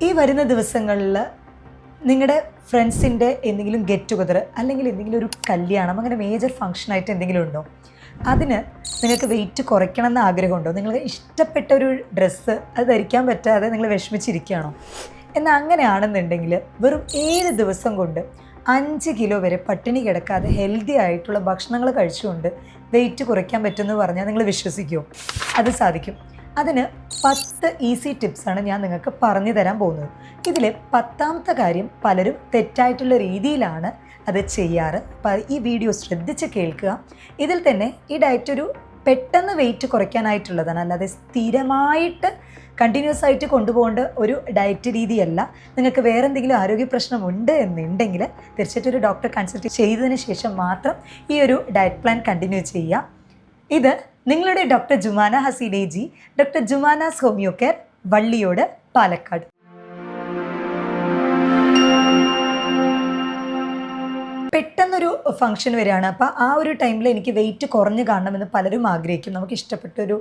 ഈ വരുന്ന ദിവസങ്ങളിൽ നിങ്ങളുടെ ഫ്രണ്ട്സിൻ്റെ എന്തെങ്കിലും ഗെറ്റ് ടുഗദർ അല്ലെങ്കിൽ എന്തെങ്കിലും ഒരു കല്യാണം അങ്ങനെ മേജർ ഫങ്ഷനായിട്ട് എന്തെങ്കിലും ഉണ്ടോ? അതിന് നിങ്ങൾക്ക് വെയിറ്റ് കുറയ്ക്കണം എന്ന ആഗ്രഹമുണ്ടോ? നിങ്ങൾക്ക് ഇഷ്ടപ്പെട്ട ഒരു ഡ്രസ്സ് അത് ധരിക്കാൻ പറ്റാതെ നിങ്ങൾ വിഷമിച്ചിരിക്കുകയാണോ? എന്നാൽ അങ്ങനെയാണെന്നുണ്ടെങ്കിൽ വെറും 7 ദിവസം കൊണ്ട് 5 കിലോ വരെ പട്ടിണി കിടക്കാതെ ഹെൽത്തി ആയിട്ടുള്ള ഭക്ഷണങ്ങൾ കഴിച്ചുകൊണ്ട് വെയിറ്റ് കുറയ്ക്കാൻ പറ്റുമെന്ന് പറഞ്ഞാൽ നിങ്ങൾ വിശ്വസിക്കുമോ? അത് സാധിക്കും. അതിന് 10 ഈസി ടിപ്സാണ് ഞാൻ നിങ്ങൾക്ക് പറഞ്ഞു തരാൻ പോകുന്നത്. ഇതിൽ 10ാമത്തെ കാര്യം പലരും തെറ്റായിട്ടുള്ള രീതിയിലാണ് അത് ചെയ്യാറ്. അപ്പോൾ ഈ വീഡിയോ ശ്രദ്ധിച്ച് കേൾക്കുക. ഇതിൽ തന്നെ ഈ ഡയറ്റ് ഒരു പെട്ടെന്ന് വെയിറ്റ് കുറയ്ക്കാനായിട്ടുള്ളതാണ്, അല്ലാതെ സ്ഥിരമായിട്ട് കണ്ടിന്യൂസ് ആയിട്ട് കൊണ്ടുപോകേണ്ട ഒരു ഡയറ്റ് രീതിയല്ല. നിങ്ങൾക്ക് വേറെ എന്തെങ്കിലും ആരോഗ്യ പ്രശ്നമുണ്ട് എന്നുണ്ടെങ്കിൽ തീർച്ചയായിട്ടും ഒരു ഡോക്ടറെ കൺസൾട്ട് ചെയ്തതിന് ശേഷം മാത്രം ഈ ഒരു ഡയറ്റ് പ്ലാൻ കണ്ടിന്യൂ ചെയ്യുക. ഇത് നിങ്ങളുടെ doctor Jumana Haseena ji, doctor Jumana's homeo care, Valliyode, Palakkad. പെട്ടെന്നൊരു ഫംഗ്ഷൻ വരികയാണ്. അപ്പോൾ ആ ഒരു ടൈമിൽ എനിക്ക് വെയിറ്റ് കുറഞ്ഞ് കാണണമെന്ന് പലരും ആഗ്രഹിക്കും. നമുക്ക് ഇഷ്ടപ്പെട്ടൊരു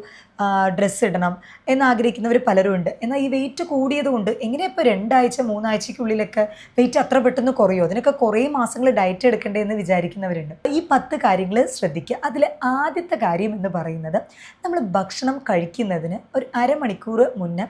ഡ്രസ്സ് ഇടണം എന്നാഗ്രഹിക്കുന്നവർ പലരും ഉണ്ട്. എന്നാൽ ഈ വെയിറ്റ് കൂടിയത് കൊണ്ട് എങ്ങനെയാണ് ഇപ്പോൾ 2 ആഴ്ച 3 ആഴ്ചയ്ക്കുള്ളിലൊക്കെ വെയിറ്റ് അത്ര പെട്ടെന്ന് കുറയുമോ? അതിനൊക്കെ കുറേ മാസങ്ങൾ ഡയറ്റ് എടുക്കേണ്ടേ എന്ന് വിചാരിക്കുന്നവരുണ്ട്. ഈ 10 കാര്യങ്ങൾ ശ്രദ്ധിക്കുക. അതിൽ ആദ്യത്തെ കാര്യം എന്ന് പറയുന്നത്, നമ്മൾ ഭക്ഷണം കഴിക്കുന്നതിന് ഒരു അരമണിക്കൂർ മുന്നേ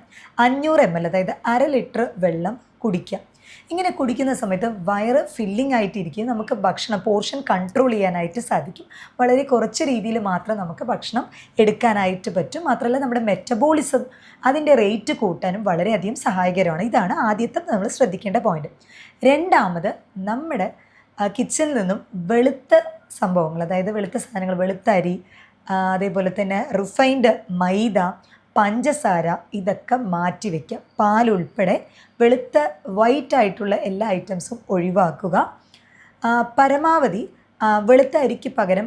500 ml, അതായത് 1/2 ലിറ്റർ വെള്ളം കുടിക്കുക. ഇങ്ങനെ കുടിക്കുന്ന സമയത്ത് വയറ് ഫില്ലിംഗ് ആയിട്ടിരിക്കും. നമുക്ക് ഭക്ഷണം പോർഷൻ കൺട്രോൾ ചെയ്യാനായിട്ട് സാധിക്കും. വളരെ കുറച്ച് രീതിയിൽ മാത്രം നമുക്ക് ഭക്ഷണം എടുക്കാനായിട്ട് പറ്റും. മാത്രമല്ല നമ്മുടെ മെറ്റബോളിസം അതിൻ്റെ റേറ്റ് കൂട്ടാനും വളരെയധികം സഹായകരമാണ്. ഇതാണ് ആദ്യത്തെ നമ്മൾ ശ്രദ്ധിക്കേണ്ട പോയിന്റ്. രണ്ടാമത്, നമ്മുടെ കിച്ചണിൽ നിന്നും വെളുത്ത സംഭവങ്ങൾ, അതായത് വെളുത്ത സാധനങ്ങൾ, വെളുത്ത അരി, അതേപോലെ തന്നെ റിഫൈൻഡ് മൈദ, പഞ്ചസാര, ഇതൊക്കെ മാറ്റി വയ്ക്കുക. പാലുൾപ്പെടെ വെളുത്ത വൈറ്റ് ആയിട്ടുള്ള എല്ലാ ഐറ്റംസും ഒഴിവാക്കുക. പരമാവധി വെളുത്ത അരിക്ക് പകരം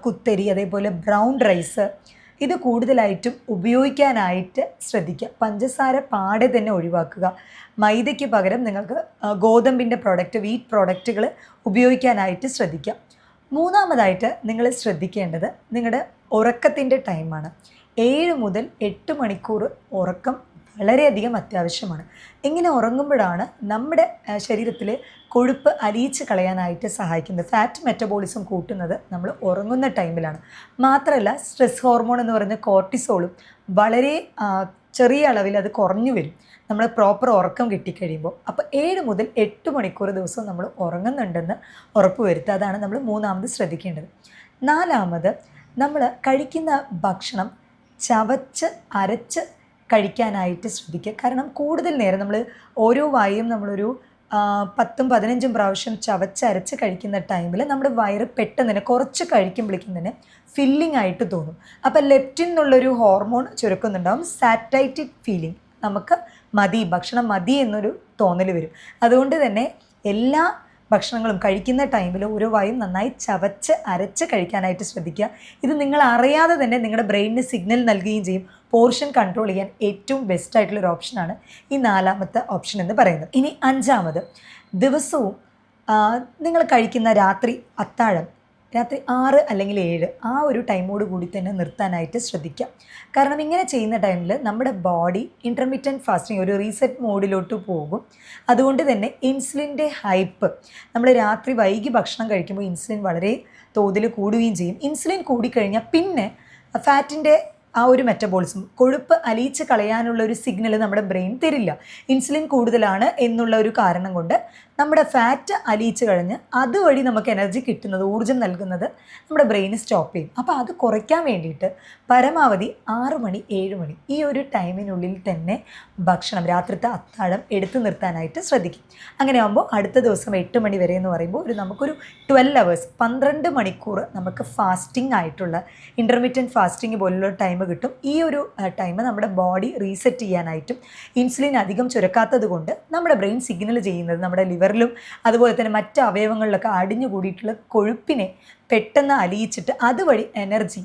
കുത്തരി, അതേപോലെ ബ്രൗൺ റൈസ്, ഇത് കൂടുതലായിട്ടും ഉപയോഗിക്കാനായിട്ട് ശ്രദ്ധിക്കുക. പഞ്ചസാര പാടെ തന്നെ ഒഴിവാക്കുക. മൈദയ്ക്ക് പകരം നിങ്ങൾക്ക് ഗോതമ്പിൻ്റെ പ്രോഡക്റ്റ്, വീറ്റ് പ്രോഡക്റ്റുകൾ ഉപയോഗിക്കാനായിട്ട് ശ്രദ്ധിക്കുക. മൂന്നാമതായിട്ട് നിങ്ങൾ ശ്രദ്ധിക്കേണ്ടത് നിങ്ങളുടെ ഉറക്കത്തിൻ്റെ ടൈമാണ്. 7 മുതൽ 8 മണിക്കൂർ ഉറക്കം വളരെയധികം അത്യാവശ്യമാണ്. ഇങ്ങനെ ഉറങ്ങുമ്പോഴാണ് നമ്മുടെ ശരീരത്തിൽ കൊഴുപ്പ് അലിയിച്ച് കളയാനായിട്ട് സഹായിക്കുന്നത്. ഫാറ്റ് മെറ്റബോളിസം കൂട്ടുന്നത് നമ്മൾ ഉറങ്ങുന്ന ടൈമിലാണ്. മാത്രമല്ല സ്ട്രെസ് ഹോർമോൺ എന്ന് പറയുന്ന കോർട്ടിസോളും വളരെ ചെറിയ അളവിൽ അത് കുറഞ്ഞു വരും നമ്മൾ പ്രോപ്പർ ഉറക്കം കിട്ടിക്കഴിയുമ്പോൾ. അപ്പോൾ 7 മുതൽ 8 മണിക്കൂർ ദിവസം നമ്മൾ ഉറങ്ങുന്നുണ്ടെന്ന് ഉറപ്പുവരുത്തുക. അതാണ് നമ്മൾ മൂന്നാമത് ശ്രദ്ധിക്കേണ്ടത്. നാലാമത്, നമ്മൾ കഴിക്കുന്ന ഭക്ഷണം ചവച്ച് അരച്ച് കഴിക്കാനായിട്ട് ശ്രദ്ധിക്കുക. കാരണം കൂടുതൽ നേരം നമ്മൾ ഓരോ വായും നമ്മളൊരു 10-15 പ്രാവശ്യം ചവച്ചരച്ച് കഴിക്കുന്ന ടൈമിൽ നമ്മുടെ വയറ് പെട്ടെന്ന് തന്നെ കുറച്ച് കഴിക്കുമ്പോഴേക്കും തന്നെ ഫില്ലിംഗ് ആയിട്ട് തോന്നും. അപ്പോൾ ലെപ്റ്റിൻ എന്നുള്ളൊരു ഹോർമോൺ ചുരുക്കുന്നുണ്ടാവും. സാറ്റൈറ്റിക് ഫീലിംഗ്, നമുക്ക് മതി, ഭക്ഷണം മതി എന്നൊരു തോന്നൽ വരും. അതുകൊണ്ട് തന്നെ എല്ലാ ഭക്ഷണങ്ങളും കഴിക്കുന്ന ടൈമിൽ ഓരോ വായും നന്നായി ചവച്ച് അരച്ച് കഴിക്കാനായിട്ട് ശ്രദ്ധിക്കുക. ഇത് നിങ്ങൾ അറിയാതെ തന്നെ നിങ്ങളുടെ ബ്രെയിനിന് സിഗ്നൽ നൽകുകയും ചെയ്യും. പോർഷൻ കൺട്രോൾ ചെയ്യാൻ ഏറ്റവും ബെസ്റ്റ് ആയിട്ടുള്ളൊരു ഓപ്ഷനാണ് ഈ 4ാമത്തെ ഓപ്ഷൻ എന്ന് പറയുന്നത്. ഇനി 5ാമത്, ദിവസവും നിങ്ങൾ കഴിക്കുന്ന രാത്രി അത്താഴം രാത്രി 6 അല്ലെങ്കിൽ 7 ആ ഒരു ടൈമോട് കൂടി തന്നെ നിർത്താനായിട്ട് ശ്രദ്ധിക്കുക. കാരണം ഇങ്ങനെ ചെയ്യുന്ന ടൈമിൽ നമ്മുടെ ബോഡി ഇൻ്റർമിറ്റൻറ്റ് ഫാസ്റ്റിംഗ്, ഒരു റീസെറ്റ് മോഡിലോട്ട് പോകും. അതുകൊണ്ട് തന്നെ ഇൻസുലിൻ്റെ ഹൈപ്പ്, നമ്മൾ രാത്രി വൈകി ഭക്ഷണം കഴിക്കുമ്പോൾ ഇൻസുലിൻ വളരെ തോതിൽ കൂടുകയും ചെയ്യും. ഇൻസുലിൻ കൂടിക്കഴിഞ്ഞാൽ പിന്നെ ഫാറ്റിൻ്റെ ആ ഒരു മെറ്റബോളിസം, കൊഴുപ്പ് അലിയിച്ച് കളയാനുള്ള ഒരു സിഗ്നൽ നമ്മുടെ ബ്രെയിൻ തരില്ല. ഇൻസുലിൻ കൂടുതലാണ് എന്നുള്ള ഒരു കാരണം കൊണ്ട് നമ്മുടെ ഫാറ്റ് അലിയിച്ച് കഴിഞ്ഞ് അതുവഴി നമുക്ക് എനർജി കിട്ടുന്നത്, ഊർജ്ജം നൽകുന്നത് നമ്മുടെ ബ്രെയിന് സ്റ്റോപ്പ് ചെയ്യും. അപ്പോൾ അത് കുറയ്ക്കാൻ വേണ്ടിയിട്ട് പരമാവധി 6 മണി 7 മണി ഈ ഒരു ടൈമിനുള്ളിൽ തന്നെ ഭക്ഷണം, രാത്രിത്തെ അത്താഴം എടുത്തു നിർത്താനായിട്ട് ശ്രദ്ധിക്കും. അങ്ങനെ ആകുമ്പോൾ അടുത്ത ദിവസം 8 മണി വരെ എന്ന് പറയുമ്പോൾ നമുക്കൊരു 12 hours 12 മണിക്കൂർ നമുക്ക് ഫാസ്റ്റിംഗ് ആയിട്ടുള്ള ഇൻ്റർമിറ്റൻറ്റ് ഫാസ്റ്റിംഗ് പോലുള്ള ടൈം കിട്ടും. ഈ ഒരു ടൈം നമ്മുടെ ബോഡി റീസെറ്റ് ചെയ്യാനായിട്ടും ഇൻസുലിൻ അധികം ചുരക്കാത്തത് കൊണ്ട് നമ്മുടെ ബ്രെയിൻ സിഗ്നൽ ചെയ്യുന്നത് നമ്മുടെ ലിവറിലും അതുപോലെ തന്നെ മറ്റ് അവയവങ്ങളിലൊക്കെ അടിഞ്ഞു കൂടിയിട്ടുള്ള കൊഴുപ്പിനെ പെട്ടെന്ന് അലിയിച്ചിട്ട് അതുവഴി എനർജി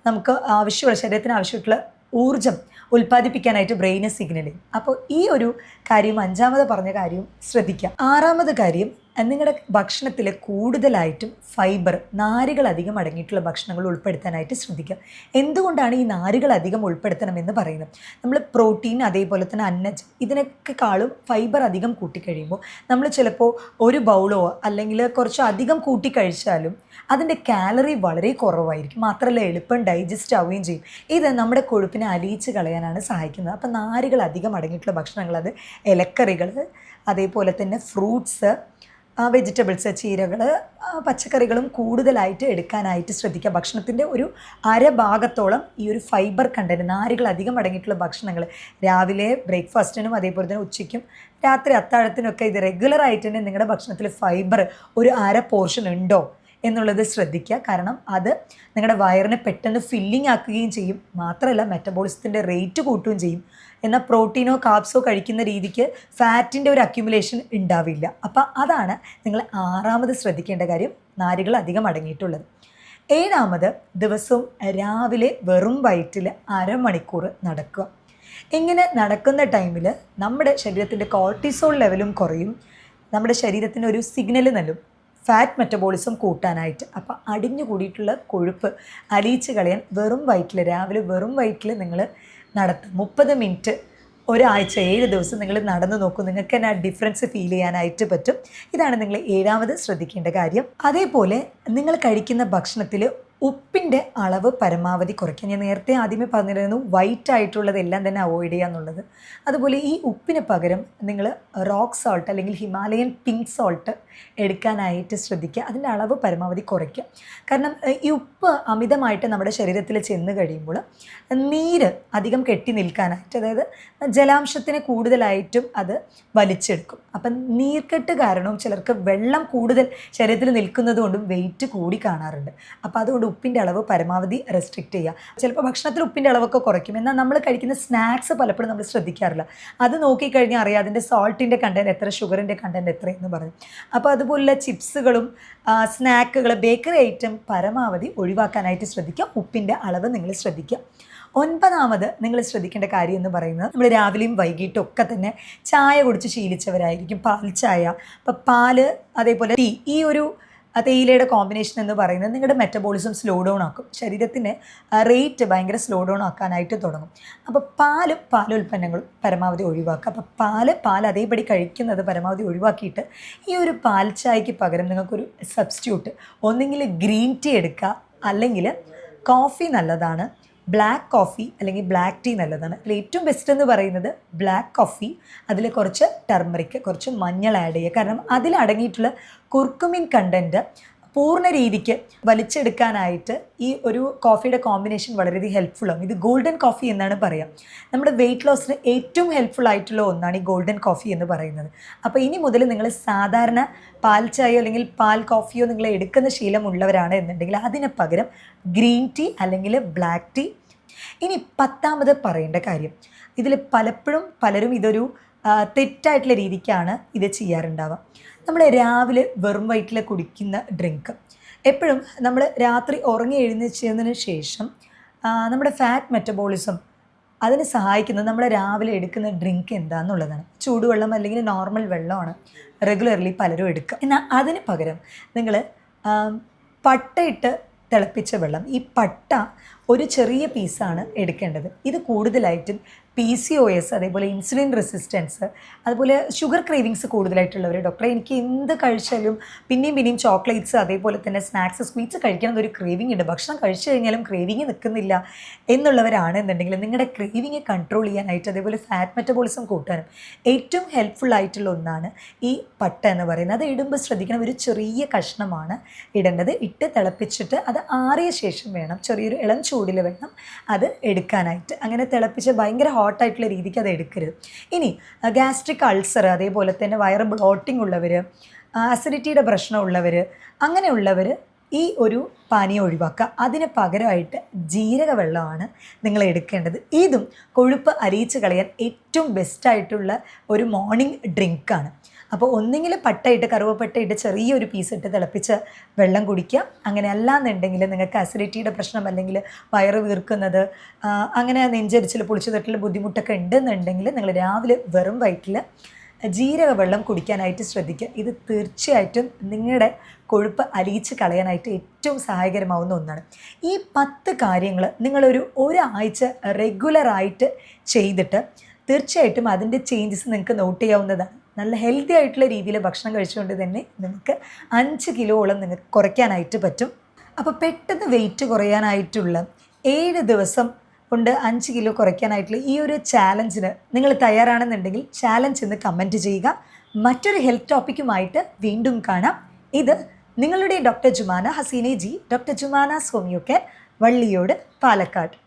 നമുക്ക് ആവശ്യമുള്ള, ശരീരത്തിന് ആവശ്യമായിട്ടുള്ള ഊർജ്ജം ഉൽപ്പാദിപ്പിക്കാനായിട്ട് ബ്രെയിന് സിഗ്നൽ ചെയ്യും. അപ്പോൾ ഈ ഒരു കാര്യം 5ാമത് പറഞ്ഞ കാര്യം ശ്രദ്ധിക്കുക. 6ാമത് കാര്യം, നിങ്ങളുടെ ഭക്ഷണത്തിൽ കൂടുതലായിട്ടും ഫൈബർ, നാരുകൾ അധികം അടങ്ങിയിട്ടുള്ള ഭക്ഷണങ്ങൾ ഉൾപ്പെടുത്താനായിട്ട് ശ്രദ്ധിക്കുക. എന്തുകൊണ്ടാണ് ഈ നാരുകൾ അധികം ഉൾപ്പെടുത്തണമെന്ന് പറയുന്നത്? നമ്മൾ പ്രോട്ടീൻ അതേപോലെ തന്നെ അന്നജം ഇതിനൊക്കെക്കാളും ഫൈബർ അധികം കൂട്ടിക്കഴിയുമ്പോൾ നമ്മൾ ചിലപ്പോൾ ഒരു ബൗളോ അല്ലെങ്കിൽ കുറച്ച് അധികം കൂട്ടിക്കഴിച്ചാലും അതിൻ്റെ കാലറി വളരെ കുറവായിരിക്കും. മാത്രമല്ല എളുപ്പം ഡൈജസ്റ്റ് ആവുകയും ചെയ്യും. ഇത് നമ്മുടെ കൊഴുപ്പിനെ അലിയിച്ച് കളയാനാണ് സഹായിക്കുന്നത്. അപ്പോൾ നാരുകൾ അധികം അടങ്ങിയിട്ടുള്ള ഭക്ഷണങ്ങൾ, അത് ഇലക്കറികൾ, അതേപോലെ തന്നെ ഫ്രൂട്ട്സ്, വെജിറ്റബിൾസ്, ചീരകൾ, പച്ചക്കറികളും കൂടുതലായിട്ട് എടുക്കാനായിട്ട് ശ്രദ്ധിക്കുക. ഭക്ഷണത്തിൻ്റെ ഒരു അരഭാഗത്തോളം ഈ ഒരു ഫൈബർ കണ്ടൻറ്റ്, നാരുകൾ അധികം അടങ്ങിയിട്ടുള്ള ഭക്ഷണങ്ങൾ രാവിലെ ബ്രേക്ക്ഫാസ്റ്റിനും അതേപോലെ തന്നെ ഉച്ചയ്ക്കും രാത്രി അത്താഴത്തിനൊക്കെ ഇത് റെഗുലറായിട്ട് തന്നെ നിങ്ങളുടെ ഭക്ഷണത്തിൽ ഫൈബർ ഒരു പോർഷൻ ഉണ്ടോ എന്നുള്ളത് ശ്രദ്ധിക്കുക. കാരണം അത് നിങ്ങളുടെ വയറിനെ പെട്ടെന്ന് ഫില്ലിംഗ് ആക്കുകയും ചെയ്യും. മാത്രമല്ല മെറ്റബോളിസത്തിൻ്റെ റേറ്റ് കൂട്ടുകയും ചെയ്യും. എന്നാൽ പ്രോട്ടീനോ കാർബ്സോ കഴിക്കുന്ന രീതിക്ക് ഫാറ്റിൻ്റെ ഒരു അക്യുമുലേഷൻ ഉണ്ടാവില്ല. അപ്പോൾ അതാണ് നിങ്ങൾ 6ാമത് ശ്രദ്ധിക്കേണ്ട കാര്യം, നാരുകൾ അധികം അടങ്ങിയിട്ടുള്ളത്. 7ാമത്, ദിവസവും രാവിലെ വെറും വയറ്റിൽ അരമണിക്കൂർ നടക്കുക. ഇങ്ങനെ നടക്കുന്ന ടൈമിൽ നമ്മുടെ ശരീരത്തിൻ്റെ കോർട്ടിസോൾ ലെവലും കുറയും. നമ്മുടെ ശരീരത്തിന് ഒരു സിഗ്നൽ നൽകും ഫാറ്റ് മെറ്റബോളിസം കൂട്ടാനായിട്ട്. അപ്പോൾ അടിഞ്ഞു കൂടിയിട്ടുള്ള കൊഴുപ്പ് അലിയിച്ച് കളയാൻ വെറും വയറ്റിൽ, രാവിലെ വെറും വയറ്റിൽ നിങ്ങൾ നടത്തും. 30 മിനിറ്റ് ഒരാഴ്ച 7 ദിവസം നിങ്ങൾ നടന്നു നോക്കും. നിങ്ങൾക്ക് തന്നെ ആ ഡിഫറൻസ് ഫീൽ ചെയ്യാനായിട്ട് പറ്റും. ഇതാണ് നിങ്ങൾ 7ാമത് ശ്രദ്ധിക്കേണ്ട കാര്യം. അതേപോലെ നിങ്ങൾ കഴിക്കുന്ന ഭക്ഷണത്തിൽ ഉപ്പിൻ്റെ അളവ് പരമാവധി കുറയ്ക്കുക. ഞാൻ നേരത്തെ ആദ്യമേ പറഞ്ഞിരുന്നു വൈറ്റ് ആയിട്ടുള്ളതെല്ലാം തന്നെ അവോയ്ഡ് ചെയ്യുക എന്നുള്ളത്. അതുപോലെ ഈ ഉപ്പിന് പകരം നിങ്ങൾ റോക്ക് സോൾട്ട് അല്ലെങ്കിൽ ഹിമാലയൻ പിങ്ക് സോൾട്ട് എടുക്കാനായിട്ട് ശ്രദ്ധിക്കുക. അതിൻ്റെ അളവ് പരമാവധി കുറയ്ക്കുക. കാരണം ഈ ഉപ്പ് അമിതമായിട്ട് നമ്മുടെ ശരീരത്തിൽ ചെന്ന് കഴിയുമ്പോൾ നീര് അധികം കെട്ടി നിൽക്കാനായിട്ട്, അതായത് ജലാംശത്തിന് കൂടുതലായിട്ടും അത് വലിച്ചെടുക്കും. അപ്പം നീർക്കെട്ട് കാരണവും ചിലർക്ക് വെള്ളം കൂടുതൽ ശരീരത്തിൽ നിൽക്കുന്നത് കൊണ്ടും വെയിറ്റ് കൂടി കാണാറുണ്ട്. അപ്പോൾ അതുകൊണ്ട് ഉപ്പിൻ്റെ അളവ് പരമാവധി റെസ്ട്രിക്റ്റ് ചെയ്യുക. ചിലപ്പോൾ ഭക്ഷണത്തിൽ ഉപ്പിൻ്റെ അളവൊക്കെ കുറയ്ക്കും. എന്നാൽ നമ്മൾ കഴിക്കുന്ന സ്നാക്സ് പലപ്പോഴും നമ്മൾ ശ്രദ്ധിക്കാറില്ല. അത് നോക്കിക്കഴിഞ്ഞാൽ അറിയാം അതിൻ്റെ സോൾട്ടിൻ്റെ കണ്ടൻറ്റ് എത്ര, ഷുഗറിൻ്റെ കണ്ടൻറ്റ് എത്രയെന്ന് പറയും. അപ്പോൾ അതുപോലുള്ള ചിപ്സുകളും സ്നാക്കുകൾ, ബേക്കറി ഐറ്റം പരമാവധി ഒഴിവാക്കാനായിട്ട് ശ്രദ്ധിക്കുക. ഉപ്പിൻ്റെ അളവ് നിങ്ങൾ ശ്രദ്ധിക്കുക. 9ാമത് നിങ്ങൾ ശ്രദ്ധിക്കേണ്ട കാര്യം എന്ന് പറയുന്നത്, നമ്മൾ രാവിലെയും വൈകിട്ടും ഒക്കെ തന്നെ ചായ കുടിച്ച് ശീലിച്ചവരായിരിക്കും, പാൽ ചായ. അപ്പോൾ പാല് അതേപോലെ ടീ, ഈ ഒരു തേയിലയുടെ കോമ്പിനേഷൻ എന്ന് പറയുന്നത് നിങ്ങളുടെ മെറ്റബോളിസം സ്ലോ ഡൗൺ ആക്കും. ശരീരത്തിൻ്റെ റേറ്റ് ഭയങ്കര സ്ലോ ഡൗൺ ആക്കാനായിട്ട് തുടങ്ങും. അപ്പോൾ പാലുൽപ്പന്നങ്ങളും പരമാവധി ഒഴിവാക്കുക. അപ്പോൾ പാൽ അതേപടി കഴിക്കുന്നത് പരമാവധി ഒഴിവാക്കിയിട്ട് ഈ ഒരു പാൽ ചായക്ക് പകരം നിങ്ങൾക്കൊരു സബ്സ്റ്റിറ്റ്യൂട്ട്, ഒന്നെങ്കിൽ ഗ്രീൻ ടീ എടുക്കുക, അല്ലെങ്കിൽ കോഫി നല്ലതാണ്, ബ്ലാക്ക് കോഫി അല്ലെങ്കിൽ ബ്ലാക്ക് ടീ നല്ലതാണ്. അതിൽ ഏറ്റവും ബെസ്റ്റ് എന്ന് പറയുന്നത് ബ്ലാക്ക് കോഫി. അതിൽ കുറച്ച് ടർമറിക്, കുറച്ച് മഞ്ഞൾ ആഡ് ചെയ്യുക. കാരണം അതിലടങ്ങിയിട്ടുള്ള കുർക്കുമിൻ കണ്ടൻറ്റ് പൂർണ്ണ രീതിക്ക് വലിച്ചെടുക്കാനായിട്ട് ഈ ഒരു കോഫിയുടെ കോമ്പിനേഷൻ വളരെയധികം ഹെൽപ്ഫുള്ളാകും. ഇത് ഗോൾഡൻ കോഫി എന്നാണ് പറയുക. നമ്മുടെ വെയിറ്റ് ലോസിന് ഏറ്റവും ഹെൽപ്ഫുൾ ആയിട്ടുള്ള ഒന്നാണ് ഈ ഗോൾഡൻ കോഫി എന്ന് പറയുന്നത്. അപ്പോൾ ഇനി മുതൽ നിങ്ങൾ സാധാരണ പാൽ ചായയോ അല്ലെങ്കിൽ പാൽ കോഫിയോ നിങ്ങൾ എടുക്കുന്ന ശീലമുള്ളവരാണ് എന്നുണ്ടെങ്കിൽ അതിന് പകരം ഗ്രീൻ ടീ അല്ലെങ്കിൽ ബ്ലാക്ക് ടീ. ഇനി 10ാമത് പറയേണ്ട കാര്യം, ഇതിൽ പലരും ഇതൊരു തെറ്റായിട്ടുള്ള രീതിക്കാണ് ഇത് ചെയ്യാറുണ്ടാവുക. നമ്മൾ രാവിലെ വെറും വയറ്റിൽ കുടിക്കുന്ന ഡ്രിങ്ക്, എപ്പോഴും നമ്മൾ രാത്രി ഉറങ്ങി എഴുന്നേച്ചതിന് ശേഷം നമ്മുടെ ഫാറ്റ് മെറ്റബോളിസം അതിന് സഹായിക്കുന്നത് നമ്മൾ രാവിലെ എടുക്കുന്ന ഡ്രിങ്ക് എന്താണെന്നുള്ളതാണ്. ചൂടുവെള്ളം അല്ലെങ്കിൽ നോർമൽ വെള്ളമാണ് റെഗുലർലി പലരും എടുക്കുക. എന്നാൽ അതിന് പകരം നിങ്ങൾ പട്ടയിട്ട് തിളപ്പിച്ച വെള്ളം, ഈ പട്ട ഒരു ചെറിയ പീസാണ് എടുക്കേണ്ടത്. ഇത് കൂടുതലായിട്ടും PCOS, അതേപോലെ ഇൻസുലിൻ റെസിസ്റ്റൻസ്, അതുപോലെ ഷുഗർ ക്രേവിങ്സ് കൂടുതലായിട്ടുള്ളവർ, ഡോക്ടറെ എനിക്ക് എന്ത് കഴിച്ചാലും പിന്നെയും ചോക്ലേറ്റ്സ് അതേപോലെ തന്നെ സ്നാക്സ്, സ്വീറ്റ്സ് കഴിക്കണം എന്നൊരു ക്രേവിങ് ഉണ്ട്, ഭക്ഷണം കഴിച്ചു കഴിഞ്ഞാലും ക്രേവിങ് നിൽക്കുന്നില്ല എന്നുള്ളവരാണെന്നുണ്ടെങ്കിൽ നിങ്ങളുടെ ക്രേവിങ് കൺട്രോൾ ചെയ്യാനായിട്ട്, അതേപോലെ ഫാറ്റ് മെറ്റബോളിസം കൂട്ടാനും ഏറ്റവും ഹെൽപ്ഫുൾ ആയിട്ടുള്ള ഒന്നാണ് ഈ പട്ട എന്ന് പറയുന്നത്. അത് ഇടുമ്പോൾ ശ്രദ്ധിക്കണം, ഒരു ചെറിയ കഷ്ണമാണ് ഇടേണ്ടത്. ഇട്ട് തിളപ്പിച്ചിട്ട് അത് ആറിയ ശേഷം വേണം, ചെറിയൊരു ഇളം ചൂടിൽ വേണം അത് എടുക്കാനായിട്ട്. അങ്ങനെ തിളപ്പിച്ച് ഭയങ്കര ഹോട്ടായിട്ടുള്ള രീതിക്ക് അത് എടുക്കരുത്. ഇനി ഗ്യാസ്ട്രിക് അൾസർ, അതേപോലെ തന്നെ വയറ് ബ്ലോട്ടിംഗ് ഉള്ളവർ, അസിഡിറ്റിയുടെ പ്രശ്നമുള്ളവർ, അങ്ങനെയുള്ളവർ ഈ ഒരു പാനീയം ഒഴിവാക്കുക. അതിന് പകരമായിട്ട് ജീരക വെള്ളമാണ് നിങ്ങൾ എടുക്കേണ്ടത്. ഇതും കൊഴുപ്പ് അലിയിച്ച് കളയാൻ ഏറ്റവും ബെസ്റ്റായിട്ടുള്ള ഒരു മോർണിംഗ് ഡ്രിങ്കാണ്. അപ്പോൾ ഒന്നെങ്കിൽ പട്ടയിട്ട്, കറുവപ്പട്ടയിട്ട് ചെറിയൊരു പീസ് ഇട്ട് തിളപ്പിച്ച് വെള്ളം കുടിക്കുക. അങ്ങനെ അല്ലാന്നുണ്ടെങ്കിൽ നിങ്ങൾക്ക് അസിഡിറ്റിയുടെ പ്രശ്നം അല്ലെങ്കിൽ വയറ് വീർക്കുന്നത്, അങ്ങനെ നെഞ്ചരിച്ചിൽ, പൊളിച്ചു തട്ടൽ ബുദ്ധിമുട്ടൊക്കെ ഉണ്ടെന്നുണ്ടെങ്കിൽ നിങ്ങൾ രാവിലെ വെറും വയറ്റിൽ ജീരക വെള്ളം കുടിക്കാനായിട്ട് ശ്രദ്ധിക്കുക. ഇത് തീർച്ചയായിട്ടും നിങ്ങളുടെ കൊഴുപ്പ് അലിയിച്ച് കളയാനായിട്ട് ഏറ്റവും സഹായകരമാവുന്ന ഒന്നാണ്. ഈ 10 കാര്യങ്ങൾ നിങ്ങളൊരു ഒരാഴ്ച റെഗുലറായിട്ട് ചെയ്തിട്ട് തീർച്ചയായിട്ടും അതിൻ്റെ ചേഞ്ചസ് നിങ്ങൾക്ക് നോട്ട് ചെയ്യാവുന്നതാണ്. നല്ല ഹെൽത്തി ആയിട്ടുള്ള രീതിയിൽ ഭക്ഷണം കഴിച്ചുകൊണ്ട് തന്നെ നിങ്ങൾക്ക് 5 കിലോളം നിങ്ങൾക്ക് കുറയ്ക്കാനായിട്ട് പറ്റും. അപ്പോൾ പെട്ടെന്ന് വെയിറ്റ് കുറയാനായിട്ടുള്ള 7 ദിവസം കൊണ്ട് 5 കിലോ കുറയ്ക്കാനായിട്ടുള്ള ഈ ഒരു ചാലഞ്ചിന് നിങ്ങൾ തയ്യാറാണെന്നുണ്ടെങ്കിൽ ചാലഞ്ച് എന്ന് കമൻറ്റ് ചെയ്യുക. മറ്റൊരു ഹെൽത്ത് ടോപ്പിക്കുമായിട്ട് വീണ്ടും കാണാം. ഇത് നിങ്ങളുടെ doctor Jumana Haseena ji, doctor Jumana's homeo care, Valliyode, Palakkad.